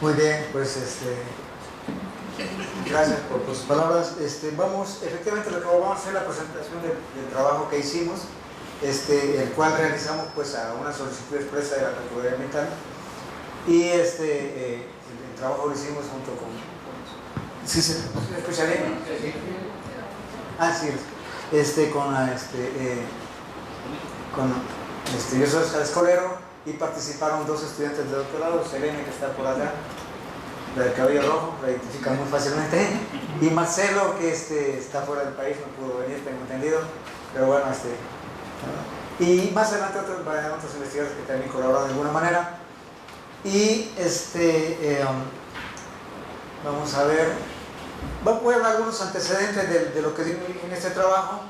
Muy bien, pues gracias por tus palabras. Vamos, efectivamente lo que vamos a hacer es la presentación del trabajo que hicimos, el cual realizamos pues a una solicitud expresa de la categoría ambiental, y el trabajo lo hicimos junto con... ¿Sí se escucha bien? Ah, sí, yo soy escolero y participaron dos estudiantes de doctorado, Selene, que está por allá, la del cabello rojo, la identifica muy fácilmente, y Marcelo, que está fuera del país, no pudo venir, tengo entendido, pero bueno, y más adelante otros investigadores que también colaboraron de alguna manera. Y vamos a ver, voy a hablar algunos antecedentes de lo que digo en este trabajo.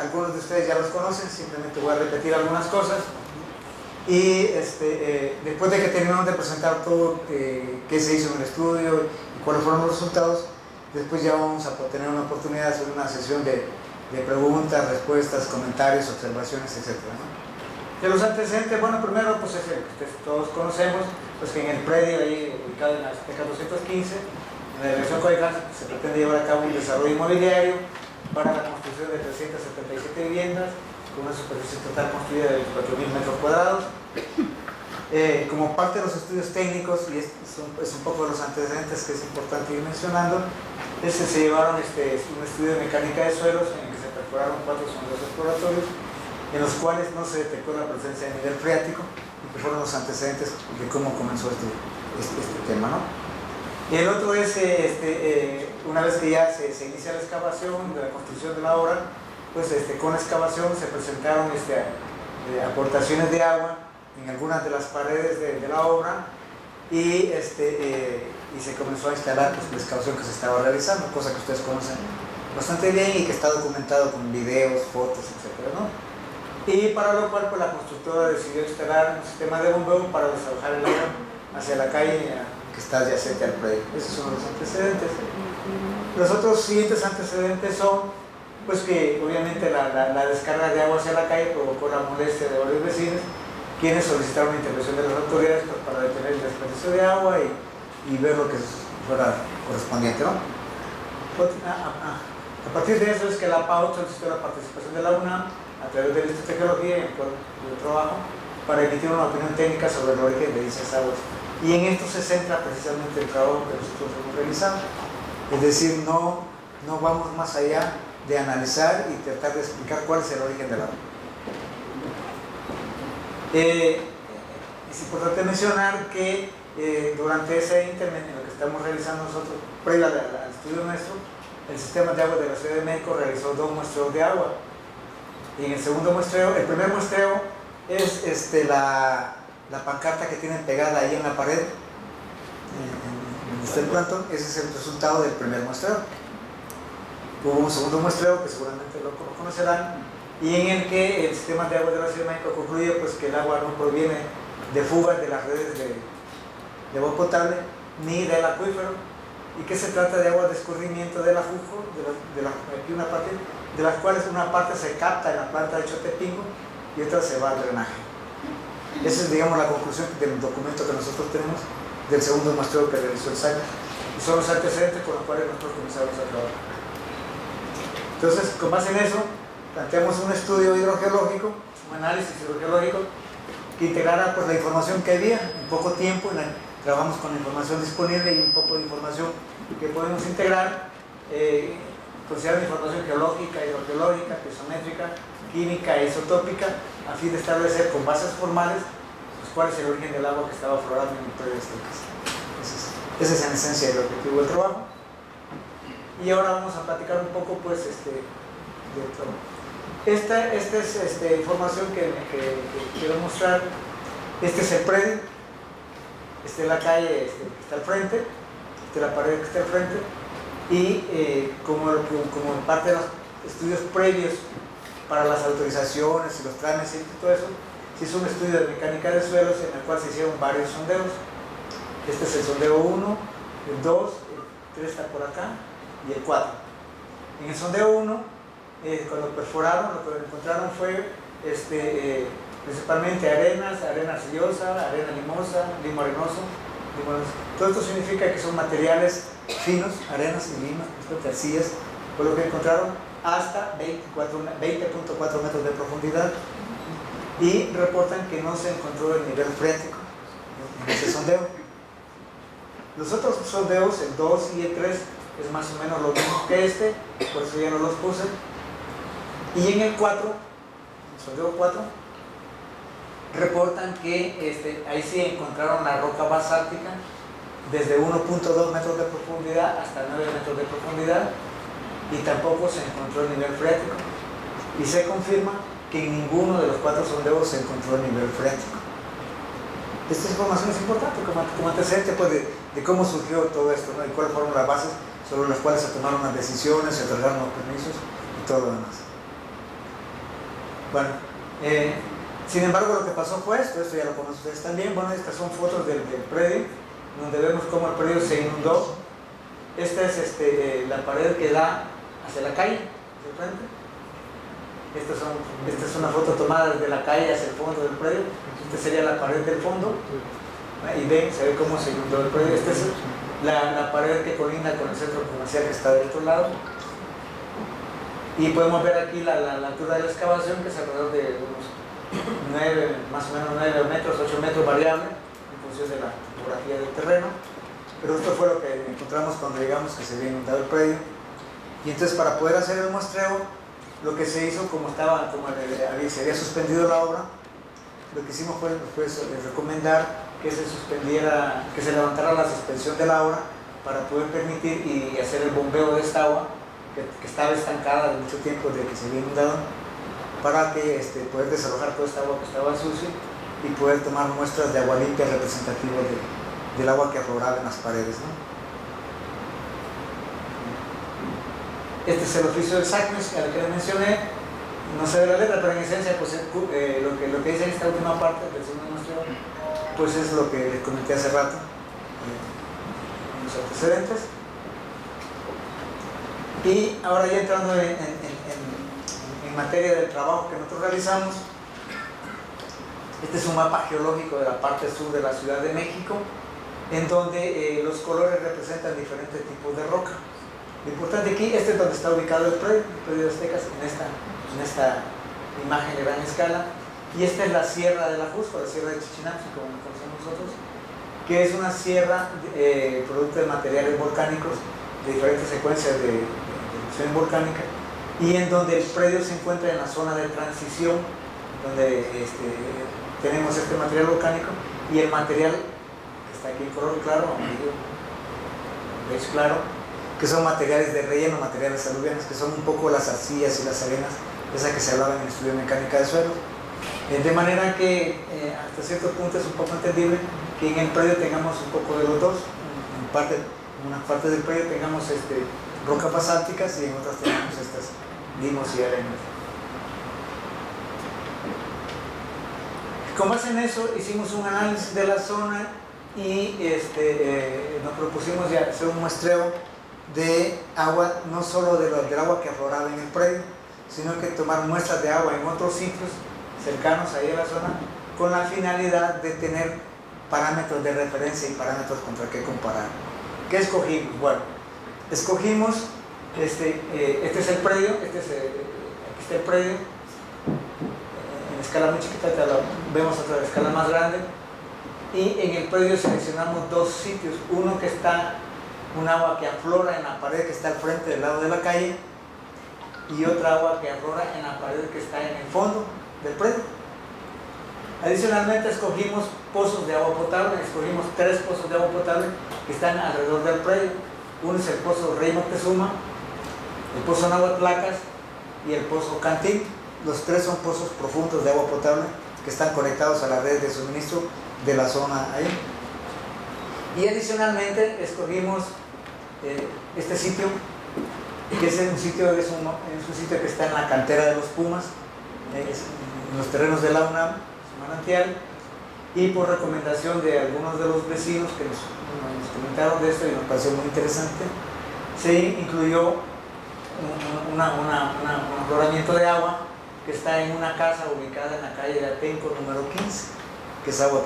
Algunos de ustedes ya los conocen, simplemente voy a repetir algunas cosas. Y después de que terminamos de presentar todo qué se hizo en el estudio y cuáles fueron los resultados, después ya vamos a tener una oportunidad de hacer una sesión de preguntas, respuestas, comentarios, observaciones, etc., ¿no? De los antecedentes, bueno, primero pues es el que todos conocemos, pues que en el predio ahí ubicado en la Azteca 215, en la delegación Coyoacán, se pretende llevar a cabo un desarrollo inmobiliario para la construcción de 377 viviendas con una superficie total construida de 24.000 metros cuadrados. Como parte de los estudios técnicos, y es un poco de los antecedentes que es importante ir mencionando, se llevaron un estudio de mecánica de suelos en el que se perforaron 4 sondeos exploratorios, en los cuales no se detectó la presencia de nivel freático, y que fueron los antecedentes de cómo comenzó este tema, ¿no? Y el otro es, una vez que ya se inicia la excavación de la construcción de la obra, pues con la excavación se presentaron aportaciones de agua en algunas de las paredes de la obra, y se comenzó a instalar pues, la excavación que se estaba realizando, cosa que ustedes conocen bastante bien y que está documentado con videos, fotos, etc., ¿no? Y para lo cual pues, la constructora decidió instalar un sistema de bombeo para desalojar el agua hacia la calle que está adyacente al predio. Esos son los antecedentes. Los otros siguientes antecedentes son pues que obviamente la descarga de agua hacia la calle provocó la molestia de varios vecinos, quienes solicitaron la intervención de las autoridades pues, para detener el desperdicio de agua y ver lo que fuera correspondiente, ¿no? A partir de eso es que la PAO solicitó la participación de la UNAM a través del Instituto de Geología, en el cual yo trabajo, para emitir una opinión técnica sobre el origen de dichas aguas. Y en esto se centra precisamente el trabajo que nosotros hemos realizado. Es decir, no vamos más allá de analizar y tratar de explicar cuál es el origen del agua. Es importante mencionar que durante ese intermedio en lo que estamos realizando nosotros, previo al estudio nuestro, el Sistema de Agua de la Ciudad de México realizó 2 muestreos de agua. Y en el segundo muestreo, el primer muestreo es la pancarta que tienen pegada ahí en la pared, en el plantón. Ese es el resultado del primer muestreo. Hubo un segundo muestreo que seguramente lo conocerán, y en el que el Sistema de Agua de la Ciudad de México concluye pues, que el agua no proviene de fugas de las redes de agua potable ni del acuífero, y que se trata de agua de escurrimiento del ajujo, aquí una parte, de las cuales una parte se capta en la planta de Chotepingo y otra se va al drenaje. Esa es, digamos, la conclusión del documento que nosotros tenemos del segundo muestreo que realizó el SAC, y son los antecedentes con los cuales nosotros comenzamos a trabajar. Entonces, con base en eso, planteamos un estudio hidrogeológico, un análisis hidrogeológico que integrara pues, la información que había en poco tiempo. Trabajamos con la información disponible y un poco de información que podemos integrar, considerando información geológica, hidrogeológica, piezométrica, química e isotópica, a fin de establecer con bases formales pues, cuál es el origen del agua que estaba aflorando en el predio de esta casa. Ese es en esencia el objetivo del trabajo. Y ahora vamos a platicar un poco pues, de todo. Esta es información que quiero mostrar. Este es el predio, esta es la calle que está al frente, esta es la pared que está al frente, y como parte de los estudios previos para las autorizaciones y los trámites y todo eso, se hizo un estudio de mecánica de suelos en el cual se hicieron varios sondeos. Este es el sondeo 1, el 2, el 3 está por acá y el 4. En el sondeo 1, cuando perforaron, lo que encontraron fue principalmente arena arcillosa, arena limosa, limo arenoso, Todo esto significa que son materiales finos, arenas y limas, arcillas, por lo que encontraron hasta 20.4 metros de profundidad, y reportan que no se encontró el nivel freático en ese sondeo. Los otros sondeos, el 2 y el 3, es más o menos lo mismo que este, por eso ya no los puse. Y en el 4, el sondeo 4, reportan que ahí sí encontraron la roca basáltica desde 1.2 metros de profundidad hasta 9 metros de profundidad, y tampoco se encontró el nivel freático, y se confirma que en ninguno de los 4 sondeos se encontró el nivel freático. Esta información es importante como antecedente, pues, de cómo surgió todo esto, ¿no? Y cuáles fueron las bases sobre las cuales se tomaron las decisiones, se otorgaron los permisos y todo lo demás. Bueno, sin embargo, lo que pasó fue esto ya lo conocen ustedes también. Bueno, estas son fotos del predio, donde vemos cómo el predio se inundó. Esta es la pared que da hacia la calle, hacia el frente. Esta es una foto tomada desde la calle hacia el fondo del predio. Esta sería la pared del fondo. Y ven, se ve cómo se inundó el predio. Esta es la pared que colinda con el centro comercial que está del otro lado. Y podemos ver aquí la altura de la excavación, que es alrededor de unos 9, más o menos 9 metros, 8 metros, variable en función de la topografía del terreno. Pero esto fue lo que encontramos cuando llegamos, que se había inundado el predio. Y entonces, para poder hacer el muestreo, lo que se hizo, como se había suspendido la obra, lo que hicimos fue recomendar que se levantara la suspensión de la obra para poder permitir y hacer el bombeo de esta agua que estaba estancada de mucho tiempo desde que se había inundado, para que poder desalojar toda esta agua que estaba sucia y poder tomar muestras de agua limpia representativas del agua que afloraba en las paredes, ¿no? Este es el oficio del SACMES, al que le mencioné. No se ve la letra, pero en esencia, pues, lo que dice en esta última parte del segundo muestreo, pues es lo que les comenté hace rato en los antecedentes. Y ahora, ya entrando en materia del trabajo que nosotros realizamos, este es un mapa geológico de la parte sur de la Ciudad de México, en donde los colores representan diferentes tipos de roca. Lo importante aquí, este es donde está ubicado el predio de Aztecas, en esta imagen de gran escala. Y esta es la Sierra de la Jusco, la Sierra de Chichinautzin, como la conocemos nosotros, que es una sierra producto de materiales volcánicos de diferentes secuencias de erupción volcánica, y en donde el predio se encuentra en la zona de transición, donde tenemos este material volcánico y el material que está aquí en color claro, amarillo, beige claro, que son materiales de relleno, materiales aluviales, que son un poco las arcillas y las arenas, esas que se hablaban en el estudio de mecánica de suelo. De manera que hasta cierto punto es un poco entendible que en el predio tengamos un poco de los dos. En una parte del predio tengamos rocas basálticas y en otras tenemos estas limos y arenas. Con base en eso hicimos un análisis de la zona y nos propusimos ya hacer un muestreo de agua, no solo del agua que afloraba en el predio, sino que tomar muestras de agua en otros sitios cercanos ahí a la zona, con la finalidad de tener parámetros de referencia y parámetros contra qué comparar. ¿Qué escogimos? Bueno, escogimos, este es el predio, aquí está el predio, en escala muy chiquita, vemos otra escala más grande, y en el predio seleccionamos dos sitios, uno que está, un agua que aflora en la pared que está al frente del lado de la calle, y otra agua que aflora en la pared que está en el fondo del predio. Adicionalmente escogimos pozos de agua potable, escogimos 3 pozos de agua potable que están alrededor del predio. Uno es el pozo Rey Moctezuma, el pozo Náhuatl Placas y el pozo Cantín. Los 3 son pozos profundos de agua potable que están conectados a la red de suministro de la zona ahí. Y adicionalmente escogimos este sitio, que es un sitio que está en la cantera de los Pumas, en los terrenos de la UNAM, manantial, y por recomendación de algunos de los vecinos que nos comentaron de esto y nos pareció muy interesante, se incluyó un afloramiento de agua que está en una casa ubicada en la calle de Atenco número 15, que es agua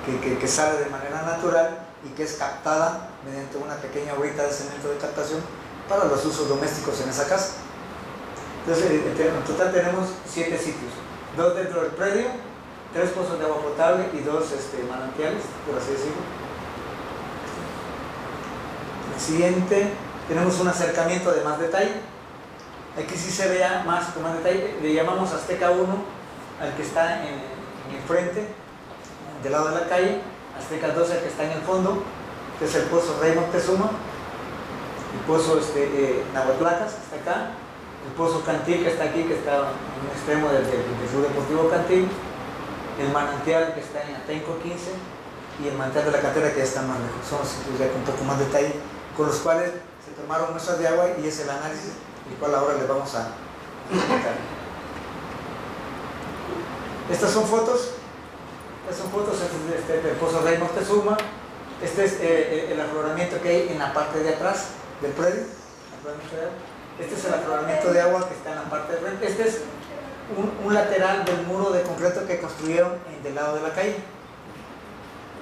que sale de manera natural y que es captada mediante una pequeña obrita de cemento de captación para los usos domésticos en esa casa. Entonces, en total tenemos 7 sitios, 2 dentro del predio, 3 pozos de agua potable y 2 manantiales, por así decirlo. El siguiente, tenemos un acercamiento de más detalle. Aquí sí se vea más con más detalle. Le llamamos Azteca 1 al que está en el frente, del lado de la calle. Azteca 2 al que está en el fondo, que es el pozo Rey Moctezuma. El pozo Nahuatlacas, que está acá. El pozo Cantil, que está aquí, que está en un extremo del Club Deportivo Cantil. El manantial, que está en Atenco 15. Y el manantial de la cantera, que ya está más lejos. Son sitios ya con un poco más detalle, con los cuales se tomaron muestras de agua y es el análisis, el cual ahora les vamos a explicar. Estas son fotos. Este es del pozo Rey Moctezuma. Este es el afloramiento que hay en la parte de atrás del predio. Este es el afloramiento de agua que está en la parte de frente. Este es un lateral del muro de concreto que construyeron del lado de la calle.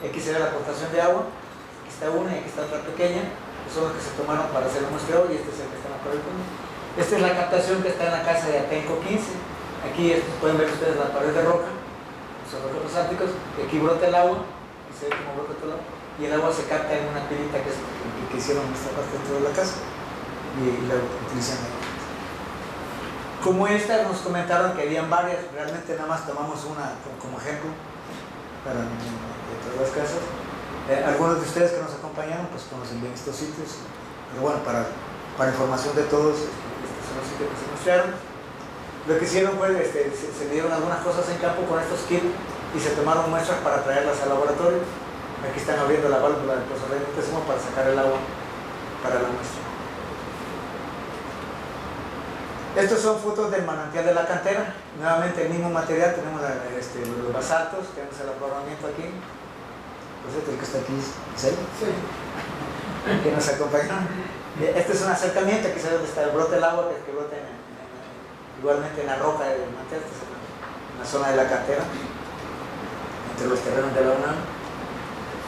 Aquí se ve la aportación de agua. Aquí está una y aquí está otra pequeña. Son los que se tomaron para hacer el muestreo y este es el que está en la pared. Esta es la captación que está en la casa de Atenco 15. Aquí pueden ver ustedes la pared de roca, son los rocos árticos, y aquí brota el agua, y se ve como brota todo el agua, y el agua se capta en una pilita que hicieron en esta parte dentro de la casa, y la utilizan ahí. Como esta, nos comentaron que habían varias, realmente nada más tomamos una como ejemplo, para de todas las casas. Algunos de ustedes que nos acompañaron pues conocen bien estos sitios, pero bueno, para información de todos, estos son los sitios que se mostraron. Lo que hicieron fue, se dieron algunas cosas en campo con estos kits y se tomaron muestras para traerlas al laboratorio. Aquí están abriendo la válvula del pozo Rey Moctezuma para sacar el agua para la muestra. Estos son fotos del manantial de la cantera. Nuevamente el mismo material, tenemos los basaltos, tenemos el afloramiento aquí. Por cierto, el que está aquí es él, que nos acompañó. Este es un acercamiento, aquí se ve donde está el brote del agua, que brota igualmente en la roca del manantial, en la zona de la cantera, entre los terrenos de la UNAM.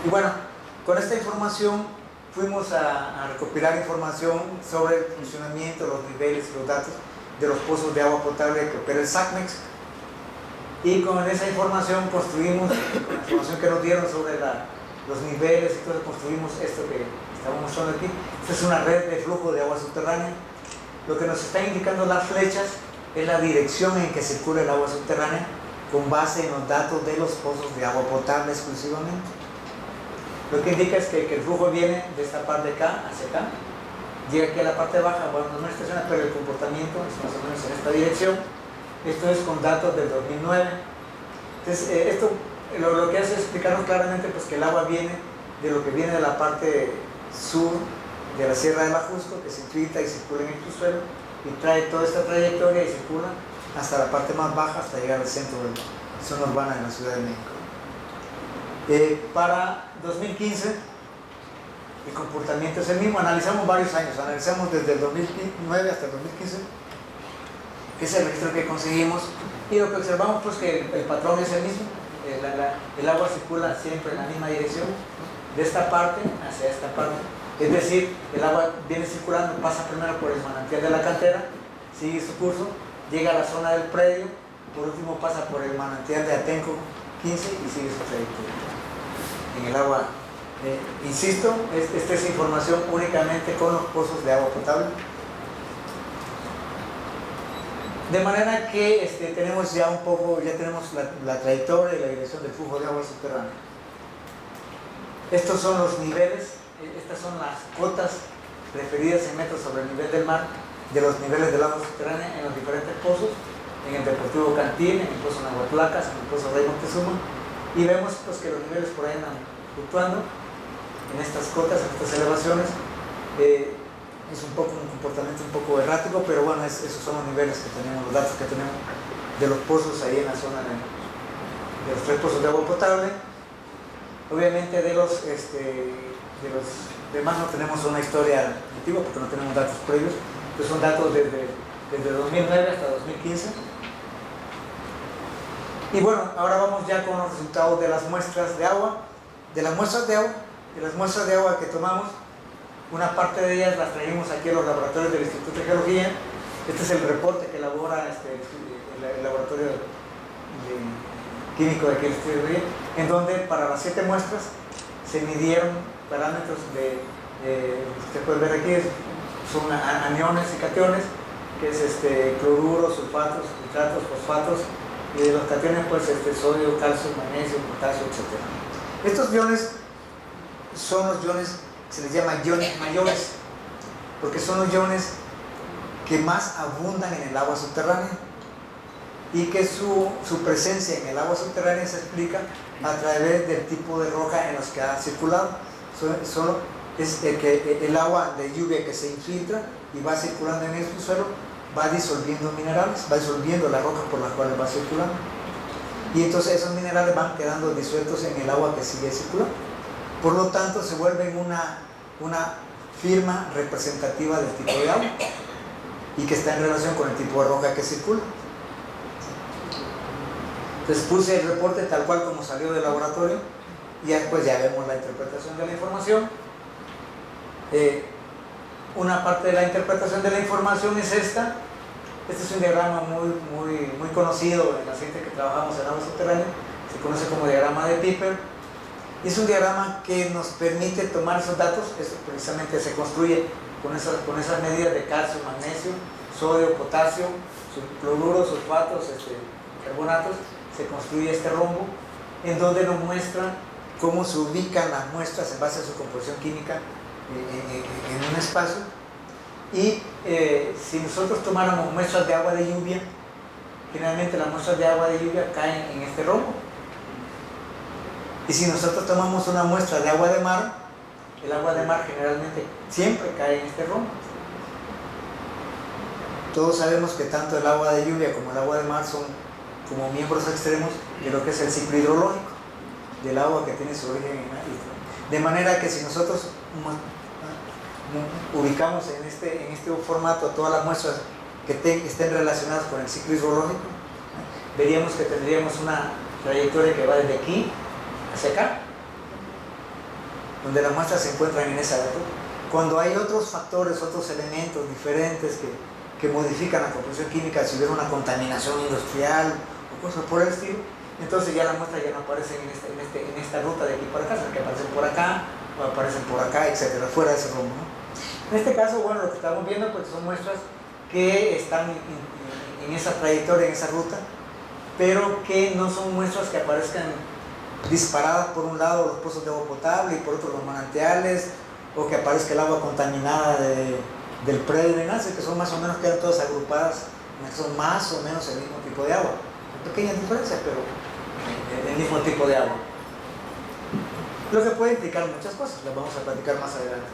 Y bueno, con esta información fuimos a recopilar información sobre el funcionamiento, los niveles y los datos de los pozos de agua potable que opera el SACMEX. Y con esa información construimos, con la información que nos dieron sobre los niveles y todo, construimos esto que estamos mostrando aquí. Esta es una red de flujo de agua subterránea. Lo que nos están indicando las flechas es la dirección en que circula el agua subterránea con base en los datos de los pozos de agua potable exclusivamente. Lo que indica es que el flujo viene de esta parte de acá hacia acá, llega aquí a la parte baja, bueno, no estaciona, pero el comportamiento es más o menos en esta dirección. Esto es con datos del 2009. Entonces, esto lo que hace es explicarnos claramente pues, que el agua viene de lo que viene de la parte sur de la Sierra del Ajusco, que se infiltra y circula en el subsuelo y trae toda esta trayectoria y circula hasta la parte más baja, hasta llegar al centro de la zona urbana de la Ciudad de México. Para 2015, el comportamiento es el mismo. Analizamos varios años, analizamos desde el 2009 hasta el 2015, que es el registro que conseguimos, y lo que observamos pues que el patrón es el mismo. El agua circula siempre en la misma dirección, de esta parte hacia esta parte. Es decir, el agua viene circulando, pasa primero por el manantial de la cantera, sigue su curso, llega a la zona del predio, por último pasa por el manantial de Atenco 15 y sigue su trayectoria en el agua. Insisto, esta es información únicamente con los pozos de agua potable. De manera que tenemos ya un poco, ya tenemos la trayectoria y la dirección del flujo de agua subterránea. Estos son los niveles, estas son las cotas referidas en metros sobre el nivel del mar de los niveles del agua subterránea en los diferentes pozos, en el Deportivo Cantil, en el pozo Nahuatlacas, en el pozo Rey Moctezuma, y vemos pues, que los niveles por ahí andan fluctuando en estas cotas, en estas elevaciones. Es un comportamiento un poco errático, pero bueno, esos son los niveles que tenemos, los datos que tenemos de los pozos ahí en la zona de los 3 pozos de agua potable. Obviamente de los demás no tenemos una historia antigua porque no tenemos datos previos, pues son datos desde 2009 hasta 2015. Y bueno, ahora vamos ya con los resultados de las muestras de agua. De las muestras de agua que tomamos, una parte de ellas las traímos aquí a los laboratorios del Instituto de Geología. Este es el reporte que elabora el laboratorio químico de aquí del Instituto de Geología, en donde para las 7 muestras se midieron parámetros usted puede ver aquí, son aniones y cationes, que es cloruros, sulfatos, nitratos, fosfatos, y de los cationes pues sodio, calcio, magnesio, potasio, etc. Estos iones son los iones, se les llama iones mayores, porque son los iones que más abundan en el agua subterránea, y que su presencia en el agua subterránea se explica a través del tipo de roca en los que ha circulado. Es el agua de lluvia que se infiltra y va circulando en el subsuelo, va disolviendo minerales, va disolviendo las rocas por las cuales va circulando, y entonces esos minerales van quedando disueltos en el agua que sigue circulando. Por lo tanto, se vuelven una firma representativa del tipo de agua y que está en relación con el tipo de roca que circula. Entonces puse el reporte tal cual como salió del laboratorio, y después ya vemos la interpretación de la información. Una parte de la interpretación de la información es esta. Este es un diagrama muy conocido en la gente que trabajamos en agua subterránea, se conoce como diagrama de Piper, y es un diagrama que nos permite tomar esos datos. Eso precisamente se construye con esas medidas de calcio, magnesio, sodio, potasio, cloruros, sulfatos, carbonatos. Se construye este rombo en donde nos muestra cómo se ubican las muestras en base a su composición química en un espacio. Y si nosotros tomáramos muestras de agua de lluvia, generalmente las muestras de agua de lluvia caen en este rombo. Y si nosotros tomamos una muestra de agua de mar, el agua de mar generalmente siempre cae en este rombo. Todos sabemos que tanto el agua de lluvia como el agua de mar son como miembros extremos de lo que es el ciclo hidrológico del agua que tiene su origen en la isla. De manera que si nosotros ubicamos en este formato todas las muestras que estén relacionadas con el ciclo hidrológico, veríamos que tendríamos una trayectoria que va desde aquí hacia acá, donde las muestras se encuentran en esa altura. Cuando hay otros factores, otros elementos diferentes que modifican la composición química, si hubiera una contaminación industrial o cosas por el estilo, entonces ya las muestras ya no aparecen en esta ruta de aquí para acá, sino que aparecen por acá o aparecen por acá, etcétera, fuera de ese rumbo, ¿no? En este caso, bueno, lo que estamos viendo pues son muestras que están en esa trayectoria, en esa ruta, pero que no son muestras que aparezcan disparadas por un lado los pozos de agua potable y por otro los manantiales, o que aparezca el agua contaminada del predio, que son más o menos, quedan todas agrupadas, son más o menos el mismo tipo de agua, pequeñas diferencias, pero el mismo tipo de agua, lo que puede implicar muchas cosas, las vamos a platicar más adelante.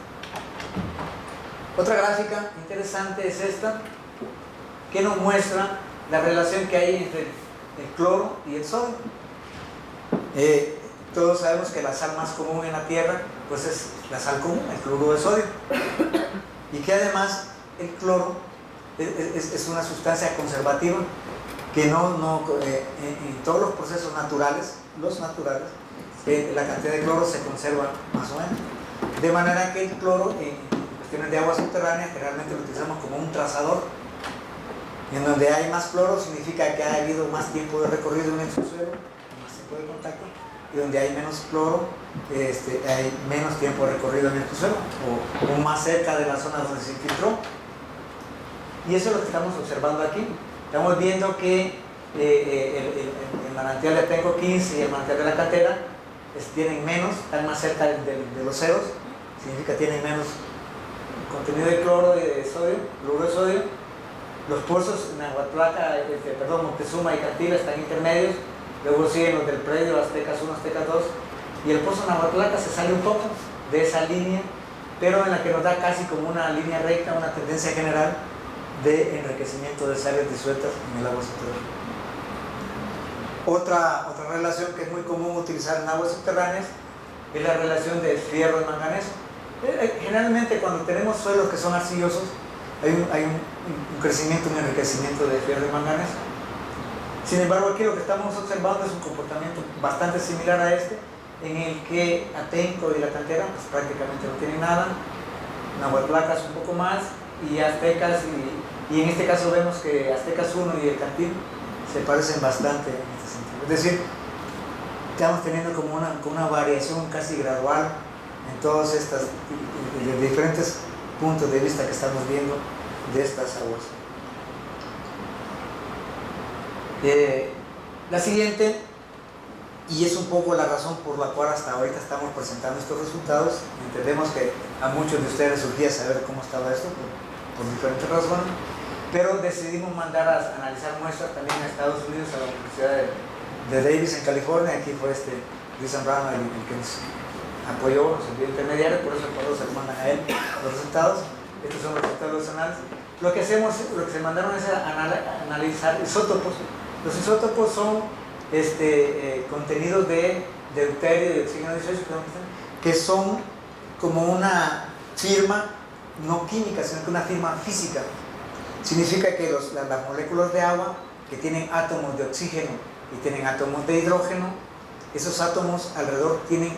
Otra gráfica interesante es esta, que nos muestra la relación que hay entre el cloro y el sodio. Todos sabemos que la sal más común en la Tierra pues es la sal común, el cloruro de sodio, y que además el cloro es una sustancia conservativa que en todos los procesos naturales, la cantidad de cloro se conserva más o menos, de manera que el cloro en cuestiones de agua subterránea generalmente lo utilizamos como un trazador. En donde hay más cloro significa que ha habido más tiempo de recorrido en el subsuelo, más tiempo de contacto, y donde hay menos cloro, hay menos tiempo de recorrido en el subsuelo, o más cerca de la zona donde se infiltró. Y eso es lo que estamos observando aquí. Estamos viendo que el manantial de Penco 15 y el manantial de la cantera tienen menos, están más cerca de los ceros, significa que tienen menos contenido de cloro y de sodio, cloruro de sodio. Los pozos en Aguatlaca, Moctezuma y Cantila están intermedios, luego siguen los del predio, Aztecas 1, Aztecas 2, y el pozo en Aguatlaca se sale un poco de esa línea, pero en la que nos da casi como una línea recta, una tendencia general de enriquecimiento de sales disueltas en el agua subterránea. Otra relación que es muy común utilizar en aguas subterráneas es la relación de fierro y manganeso. Generalmente cuando tenemos suelos que son arcillosos, hay un crecimiento, un enriquecimiento de fierro y manganeso. Sin embargo, aquí lo que estamos observando es un comportamiento bastante similar a este, en el que Atenco y la cantera pues prácticamente no tienen nada, Nahuatlacas un poco más, y Aztecas, y en este caso vemos que Aztecas 1 y el Cantil se parecen bastante en este sentido. Es decir, estamos teniendo como una variación casi gradual en todos estos de diferentes puntos de vista que estamos viendo de estas aguas. La siguiente, y es un poco la razón por la cual hasta ahorita estamos presentando estos resultados, entendemos que a muchos de ustedes surgía saber cómo estaba esto por diferentes razones, pero decidimos mandar a analizar muestras también a Estados Unidos, a la Universidad de Davis en California. Aquí fue Luis Zambrano el que nos apoyó, nos envió intermediario, por eso se los mandan a él los resultados. Estos son los resultados de los análisis. Lo que se mandaron es a analizar isótopos. Los isótopos son contenidos de deuterio y de oxígeno 18 que son como una firma no química, sino que una firma física. Significa que las moléculas de agua que tienen átomos de oxígeno y tienen átomos de hidrógeno, esos átomos alrededor tienen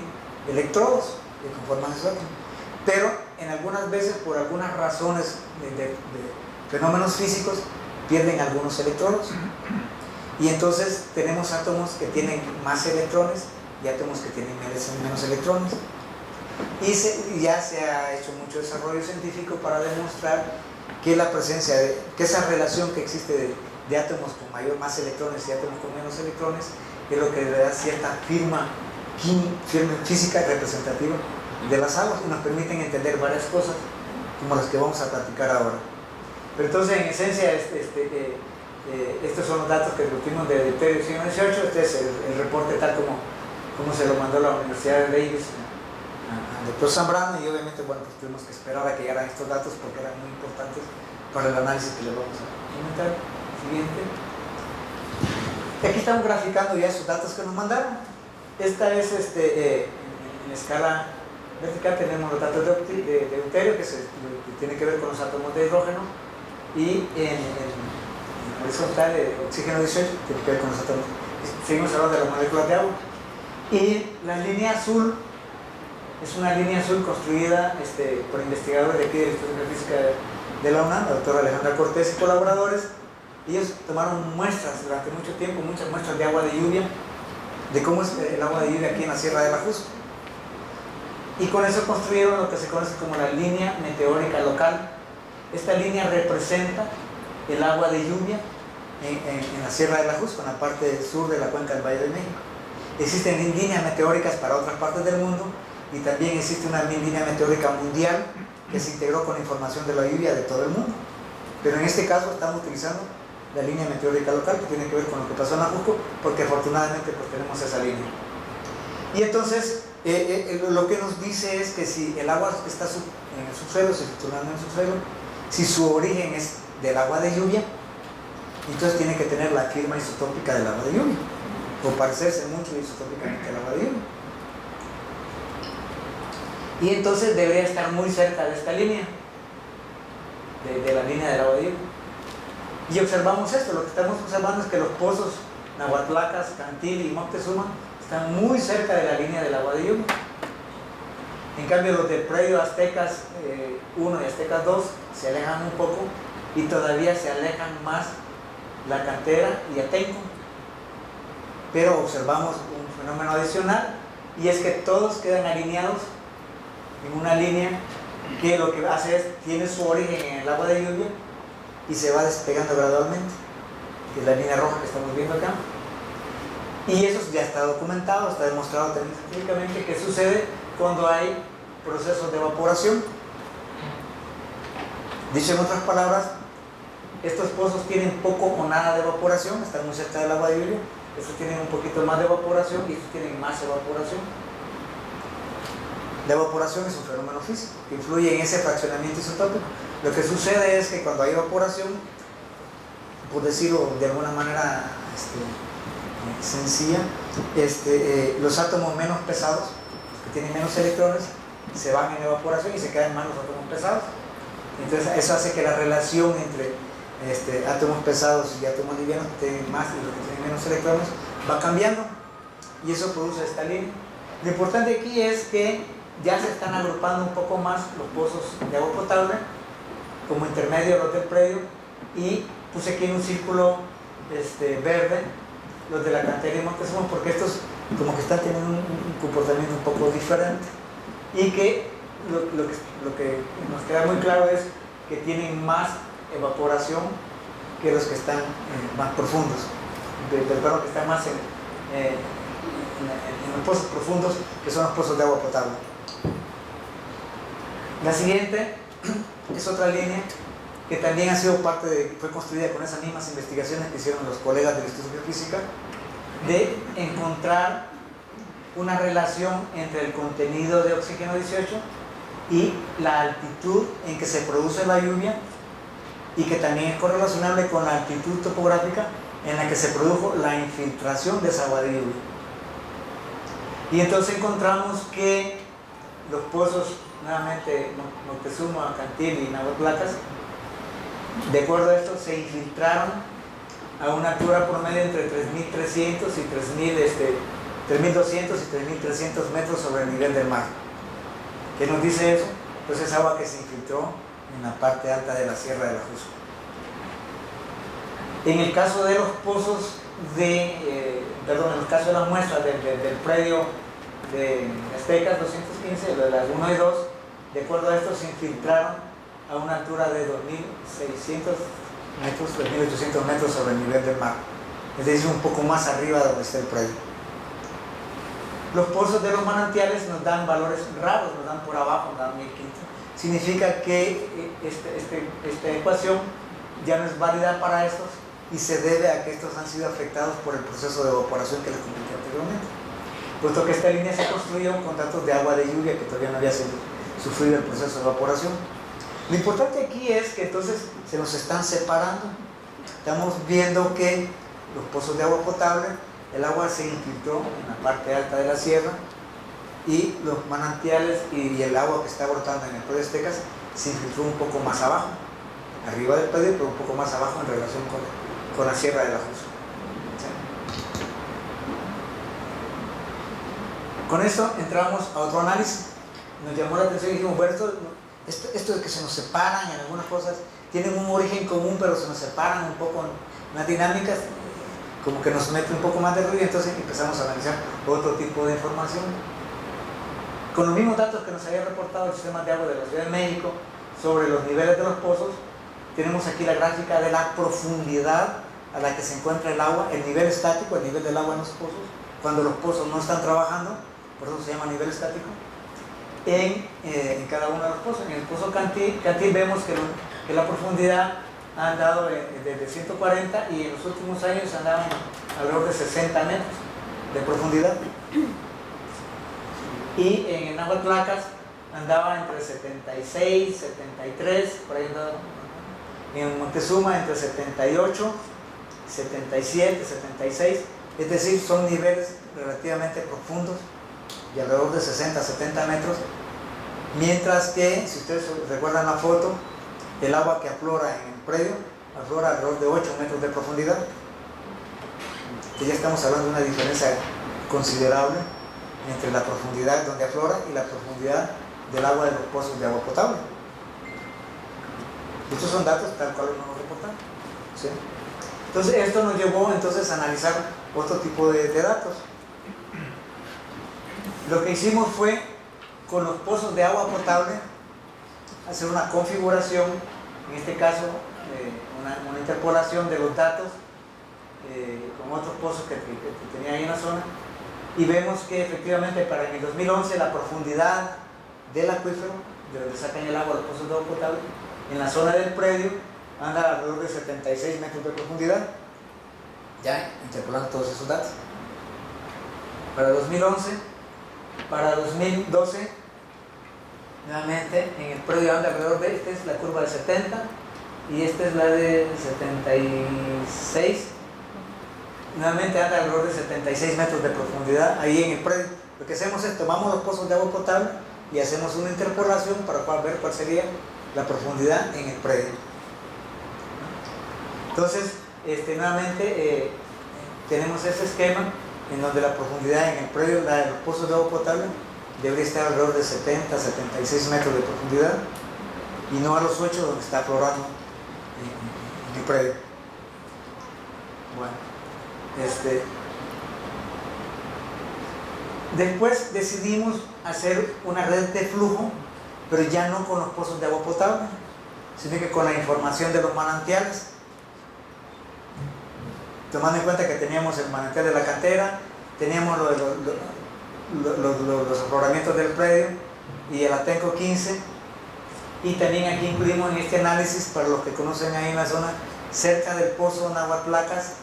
electrodos que conforman esos átomos. Pero en algunas veces, por algunas razones de fenómenos físicos, pierden algunos electrones. Y entonces tenemos átomos que tienen más electrones y átomos que tienen menos electrones. Y ya se ha hecho mucho desarrollo científico para demostrar que la presencia que esa relación que existe de átomos con más electrones y átomos con menos electrones es lo que le da cierta firma física representativa de las aguas y nos permiten entender varias cosas como las que vamos a platicar ahora. Pero entonces, en esencia, estos son los datos que obtuvimos de deuterio y oxígeno 18. Este es el reporte tal como se lo mandó la Universidad de Davis al doctor Zambrano, y obviamente, bueno, pues tuvimos que esperar a que llegaran estos datos porque eran muy importantes para el análisis que le vamos a comentar. Siguiente. Aquí estamos graficando ya esos datos que nos mandaron. Esta es en escala vertical. Tenemos los datos de deuterio que tiene que ver con los átomos de hidrógeno, y en horizontal de oxígeno 18 tiene que ver con los átomos. Seguimos hablando de las moléculas de agua. Y la línea azul es una línea azul construida por investigadores de aquí del Instituto de Física de la UNAM, la doctora Alejandra Cortés y colaboradores. Ellos tomaron muestras durante mucho tiempo, muchas muestras de agua de lluvia, de cómo es el agua de lluvia aquí en la Sierra del Ajusco. Y con eso construyeron lo que se conoce como la línea meteórica local. Esta línea representa el agua de lluvia en la Sierra del Ajusco, en la parte sur de la cuenca del Valle de México. Existen líneas meteóricas para otras partes del mundo, y también existe una línea meteórica mundial que se integró con información de la lluvia de todo el mundo. Pero en este caso estamos utilizando la línea meteórica local, que tiene que ver con lo que pasó en Ajusco, porque afortunadamente pues tenemos esa línea. Y entonces lo que nos dice es que si el agua está en el subsuelo, circulando en el subsuelo, si su origen es del agua de lluvia, entonces tiene que tener la firma isotópica del agua de lluvia, o parecerse mucho isotópicamente al agua de lluvia. Y entonces debería estar muy cerca de esta línea, de la línea del agua de lluvia. Y observamos esto. Lo que estamos observando es que los pozos Nahuatlacas, Cantil y Moctezuma están muy cerca de la línea del agua de lluvia. En cambio, los del predio Aztecas 1 y Aztecas 2 se alejan un poco, y todavía se alejan más la cantera y Atenco. Pero observamos un fenómeno adicional, y es que todos quedan alineados en una línea que lo que hace es, tiene su origen en el agua de lluvia y se va despegando gradualmente, que es la línea roja que estamos viendo acá. Y eso ya está documentado, está demostrado también científicamente que sucede cuando hay procesos de evaporación. Dicho en otras palabras, estos pozos tienen poco o nada de evaporación, están muy cerca del agua de lluvia. Estos tienen un poquito más de evaporación y estos tienen más evaporación. La evaporación es un fenómeno físico que influye en ese fraccionamiento isotópico. Lo que sucede es que cuando hay evaporación, por decirlo de alguna manera sencilla, los átomos menos pesados, los que tienen menos electrones, se van en evaporación y se quedan más los átomos pesados. Entonces eso hace que la relación entre átomos pesados y átomos livianos que tienen más y los que tienen menos electrones, va cambiando y eso produce esta línea. Lo importante aquí es que ya se están agrupando un poco más los pozos de agua potable como intermedio a los del predio, y puse aquí en un círculo verde los de la cantería y Moctezuma, porque estos como que están teniendo un comportamiento un poco diferente, y que lo que nos queda muy claro es que tienen más evaporación que los que están más profundos, perdón, que están más en los pozos profundos, que son los pozos de agua potable. La siguiente es otra línea que también ha sido fue construida con esas mismas investigaciones que hicieron los colegas del Instituto de Física, de encontrar una relación entre el contenido de oxígeno 18 y la altitud en que se produce la lluvia, y que también es correlacionable con la altitud topográfica en la que se produjo la infiltración de esa agua de lluvia. Y entonces encontramos que los pozos, nuevamente Moctezuma, Cantil y Nahuatl, de acuerdo a esto, se infiltraron a una altura promedio entre 3.300 y 3.200 y 3.300 metros sobre el nivel del mar. ¿Qué nos dice eso? Pues es agua que se infiltró en la parte alta de la Sierra de la Jusco. En el caso de los pozos en el caso de las muestras del predio de Aztecas 215, de las 1 y 2, de acuerdo a esto se infiltraron a una altura de 2.600 metros, 2.800 metros sobre el nivel del mar, es decir, un poco más arriba de donde está el predio. Los pozos de los manantiales nos dan valores raros, nos dan por abajo, nos dan 1.500. Significa que esta ecuación ya no es válida para estos, y se debe a que estos han sido afectados por el proceso de evaporación que les comenté anteriormente, puesto que esta línea se construyó con datos de agua de lluvia que todavía no había sufrido el proceso de evaporación. Lo importante aquí es que entonces se nos están separando. Estamos viendo que los pozos de agua potable, el agua se infiltró en la parte alta de la sierra, y los manantiales y el agua que está brotando en el predio Aztecas se infiltró un poco más abajo, arriba del predio, pero un poco más abajo en relación con la Sierra de la Jusco. ¿Sí? Con esto entramos a otro análisis. Nos llamó la atención y dijimos, bueno, esto de que se nos separan en algunas cosas, tienen un origen común, pero se nos separan un poco en las dinámicas, como que nos mete un poco más de ruido, entonces empezamos a analizar otro tipo de información. Con los mismos datos que nos había reportado el sistema de agua de la Ciudad de México sobre los niveles de los pozos, tenemos aquí la gráfica de la profundidad a la que se encuentra el agua, el nivel estático, el nivel del agua en los pozos, cuando los pozos no están trabajando, por eso se llama nivel estático, en cada uno de los pozos. En el pozo Cantil vemos que la profundidad ha andado desde 140, y en los últimos años andaban alrededor de 60 metros de profundidad. Y en el Nahuatl andaba entre 76, 73, por ahí andaba. En Moctezuma entre 78, 77, 76, es decir, son niveles relativamente profundos de alrededor de 60, 70 metros, mientras que, si ustedes recuerdan la foto, el agua que aflora en el predio aflora alrededor de 8 metros de profundidad, que ya estamos hablando de una diferencia considerable entre la profundidad donde aflora y la profundidad del agua de los pozos de agua potable. Estos son datos tal cual nos reportan, ¿sí? Entonces esto nos llevó entonces a analizar otro tipo de datos. Lo que hicimos fue, con los pozos de agua potable, hacer una configuración, en este caso una interpolación de los datos con otros pozos que tenía ahí en la zona, y vemos que efectivamente para en el 2011 la profundidad del acuífero, de donde sacan el agua los pozos de agua potable, en la zona del predio anda alrededor de 76 metros de profundidad, ya interpolando todos esos datos. Para 2011, para 2012, nuevamente en el predio anda alrededor de, esta es la curva de 70 y esta es la de 76, nuevamente anda alrededor de 76 metros de profundidad ahí en el predio. Lo que hacemos es tomamos los pozos de agua potable y hacemos una interpolación para ver cuál sería la profundidad en el predio. Entonces, nuevamente tenemos este esquema en donde la profundidad en el predio de los pozos de agua potable debería estar alrededor de 70 a 76 metros de profundidad y no a los 8 donde está aflorando en el predio. Bueno, después decidimos hacer una red de flujo, pero ya no con los pozos de agua potable, sino que con la información de los manantiales, tomando en cuenta que teníamos el manantial de la cantera, teníamos los afloramientos del predio y el Atenco 15, y también aquí incluimos en este análisis, para los que conocen ahí en la zona, cerca del pozo Náhuatl Placas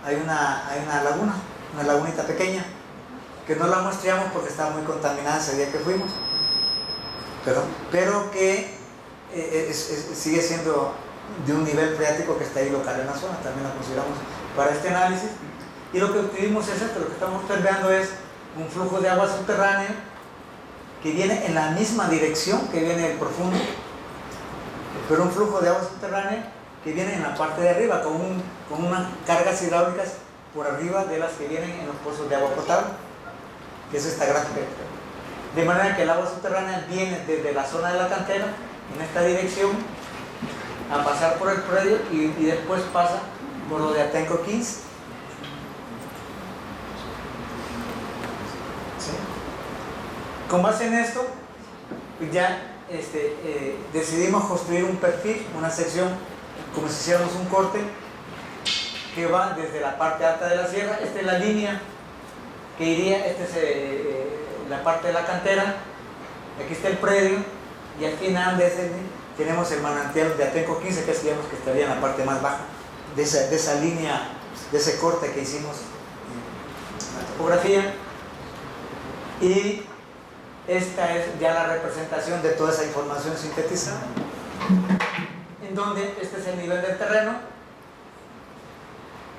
hay una laguna, una lagunita pequeña, que no la muestreamos porque estaba muy contaminada ese día que fuimos, pero que sigue siendo de un nivel freático que está ahí local en la zona, también la consideramos para este análisis. Y lo que obtuvimos es esto, lo que estamos observando es un flujo de agua subterránea que viene en la misma dirección que viene el profundo, pero un flujo de agua subterránea que viene en la parte de arriba, con unas cargas hidráulicas por arriba de las que vienen en los pozos de agua potable, que es esta gráfica. De manera que el agua subterránea viene desde la zona de la cantera, en esta dirección, a pasar por el predio y después pasa por lo de Atenco 15. ¿Sí? Con base en esto, ya decidimos construir un perfil, una sección, como si hiciéramos un corte que va desde la parte alta de la sierra. Esta es la línea que iría, esta es la parte de la cantera, aquí está el predio, y al final de ese tenemos el manantial de Atenco 15, que es, digamos, que estaría en la parte más baja de esa línea, de ese corte que hicimos en la topografía. Y esta es ya la representación de toda esa información sintetizada, en donde este es el nivel del terreno,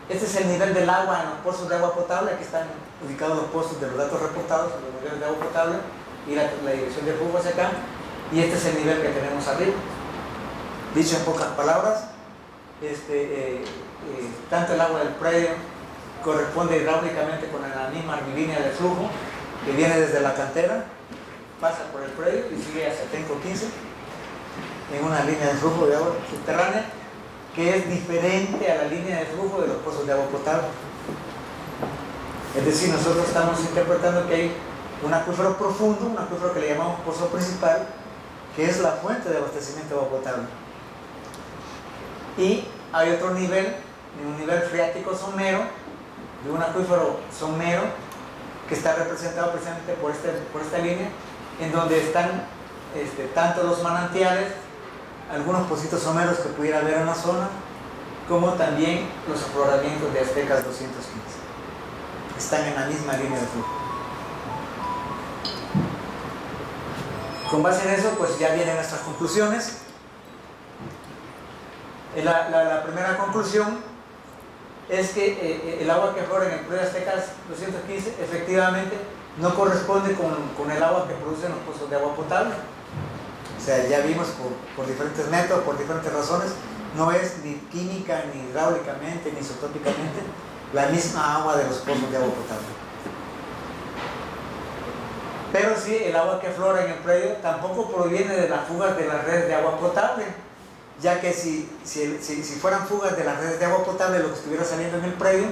este es el nivel del agua en los pozos de agua potable. Aquí están ubicados los pozos de los datos reportados, los niveles de agua potable y la dirección de flujo hacia acá, y este es el nivel que tenemos arriba. Dicho en pocas palabras, tanto el agua del predio corresponde hidráulicamente con la misma línea de flujo que viene desde la cantera, pasa por el predio y sigue hacia Atenco 15 en una línea de flujo de agua subterránea que es diferente a la línea de flujo de los pozos de agua potable. Es decir, nosotros estamos interpretando que hay un acuífero profundo, un acuífero que le llamamos pozo principal, que es la fuente de abastecimiento de agua potable. Y hay otro nivel, un nivel freático somero, de un acuífero somero, que está representado precisamente por esta línea, en donde están tanto los manantiales, algunos pocitos someros que pudiera haber en la zona, como también los afloramientos de Aztecas 215. Están en la misma línea de flujo. Con base en eso, pues ya vienen nuestras conclusiones. La primera conclusión es que el agua que aflora en el predio Aztecas 215 efectivamente no corresponde con el agua que producen los pozos de agua potable. O sea, ya vimos por diferentes métodos, por diferentes razones, no es ni química, ni hidráulicamente, ni isotópicamente la misma agua de los pozos de agua potable. Pero sí, el agua que aflora en el predio tampoco proviene de las fugas de las redes de agua potable, ya que si fueran fugas de las redes de agua potable, lo que estuviera saliendo en el predio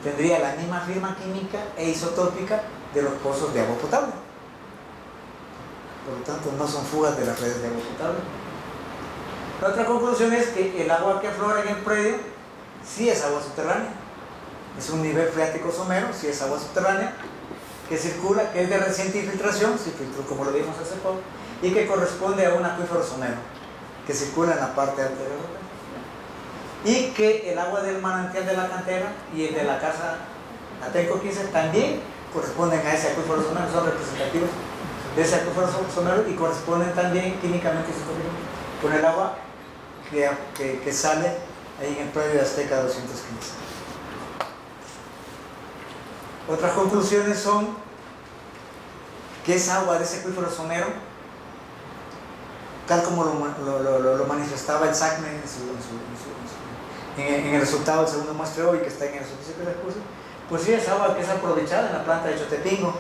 tendría la misma firma química e isotópica de los pozos de agua potable. Por lo tanto, no son fugas de las redes de agua potable. La otra conclusión es que el agua que aflora en el predio sí es agua subterránea. Es un nivel freático somero, sí es agua subterránea, que circula, que es de reciente infiltración, se filtró como lo vimos hace poco, y que corresponde a un acuífero somero, que circula en la parte alta de Europa. Y que el agua del manantial de la cantera y el de la casa Atenco 15 también corresponden a ese acuífero somero, son representativos de ese acuífero somero y corresponden también químicamente con el agua que sale ahí en el predio de Azteca 215. Otras conclusiones son que esa agua de ese acuífero somero, tal como lo manifestaba el SACME en el resultado del segundo muestreo y que está en el servicio de recursos, pues sí es agua que es aprovechada en la planta de Chotepingo,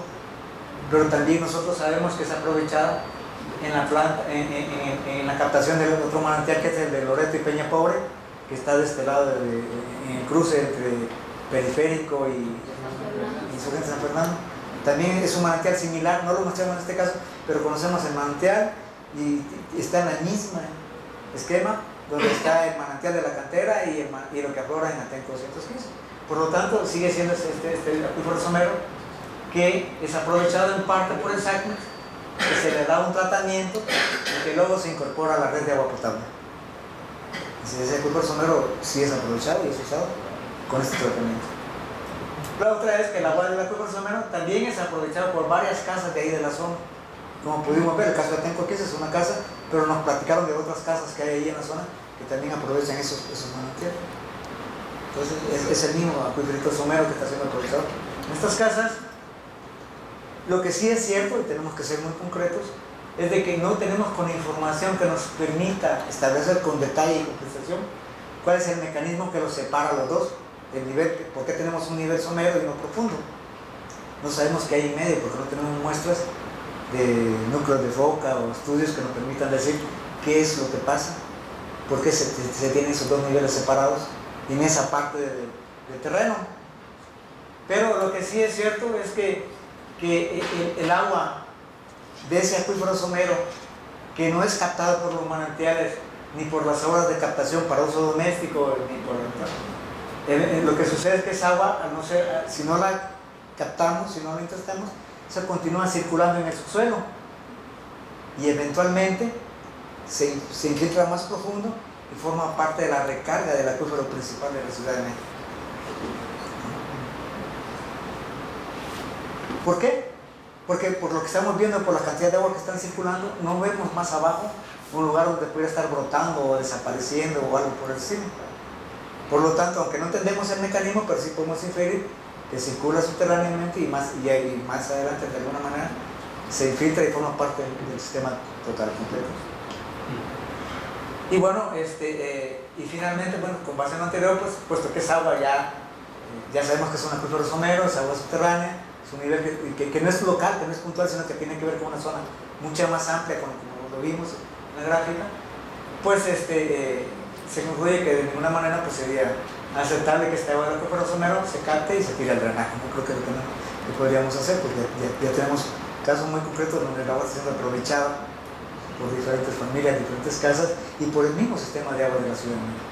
pero también nosotros sabemos que es aprovechada en la planta, en la captación del otro manantial que es el de Loreto y Peña Pobre, que está de este lado, en el cruce entre Periférico y Insurgente San Fernando. También es un manantial similar, no lo mostramos en este caso, pero conocemos el manantial y está en la misma esquema donde está el manantial de la cantera y lo que aflora en Atenco 215. Por lo tanto, sigue siendo este acuífero somero que es aprovechado en parte por el SACMEX, que se le da un tratamiento y que luego se incorpora a la red de agua potable. Así ese acuífero somero sí es aprovechado y es usado con este tratamiento. La otra es que el agua del acuífero somero también es aprovechado por varias casas de ahí de la zona. Como pudimos ver, el caso de Atenco 15 es una casa, pero nos platicaron de otras casas que hay ahí en la zona que también aprovechan esos manantiales. Entonces es el mismo acuífero somero que está siendo aprovechado en estas casas. Lo que sí es cierto, y tenemos que ser muy concretos, es de que no tenemos con información que nos permita establecer con detalle y con precisión cuál es el mecanismo que los separa a los dos, el nivel, por qué tenemos un nivel somero y no profundo. No sabemos qué hay en medio porque no tenemos muestras de núcleos de roca o estudios que nos permitan decir qué es lo que pasa, por qué se tienen esos dos niveles separados en esa parte del terreno. Pero lo que sí es cierto es que el agua de ese acuífero somero, que no es captado por los manantiales ni por las obras de captación para uso doméstico, ni por lo que sucede es que esa agua, al no ser, si no la captamos, si no la intestamos, se continúa circulando en el subsuelo y eventualmente se infiltra más profundo y forma parte de la recarga del acuífero principal de la Ciudad de México. ¿Por qué? Porque por lo que estamos viendo, por la cantidad de agua que están circulando, no vemos más abajo un lugar donde pudiera estar brotando o desapareciendo o algo por el estilo. Por lo tanto, aunque no entendemos el mecanismo, pero sí podemos inferir que circula subterráneamente y más adelante, de alguna manera, se infiltra y forma parte del sistema total completo. Y bueno, y finalmente, bueno, con base en lo anterior, pues, puesto que es agua, ya sabemos que es un acuífero somero, es agua subterránea, es un nivel que no es local, que no es puntual, sino que tiene que ver con una zona mucho más amplia, como lo vimos en la gráfica. Pues se concluye que de ninguna manera pues, sería aceptable que este agua del acuífero somero se capte y se tire al drenaje. No creo que es lo que podríamos hacer, porque ya tenemos casos muy concretos donde el agua está siendo aprovechada por diferentes familias, diferentes casas y por el mismo sistema de agua de la Ciudad de México.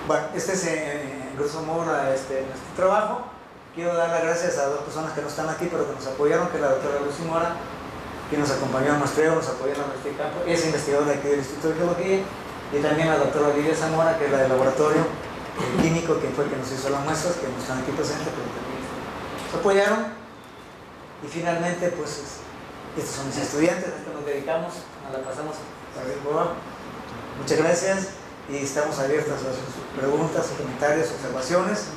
Bueno, este es en grosso modo nuestro trabajo. Quiero dar las gracias a dos personas que no están aquí, pero que nos apoyaron, que es la doctora Lucy Mora, que nos acompañó en muestreo, nos apoyó en este campo, es investigadora aquí del Instituto de Geología, y también la doctora Lidia Zamora, que es la del laboratorio químico, que fue el que nos hizo las muestras, que no están aquí presentes, pero también nos apoyaron. Y finalmente, pues, estos son mis estudiantes, a esto nos dedicamos, nos la pasamos a ver boba. Muchas gracias y estamos abiertos a sus preguntas, comentarios, observaciones.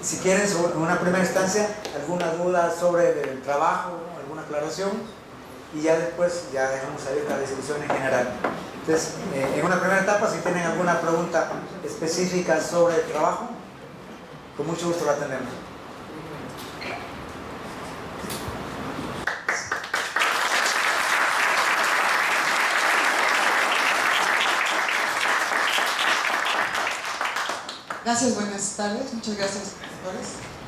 Si quieren, en una primera instancia, alguna duda sobre el trabajo, alguna aclaración, y ya después ya dejamos abierta la discusión en general. Entonces, en una primera etapa, si tienen alguna pregunta específica sobre el trabajo, con mucho gusto la atendemos. Gracias, buenas tardes. Muchas gracias, profesores.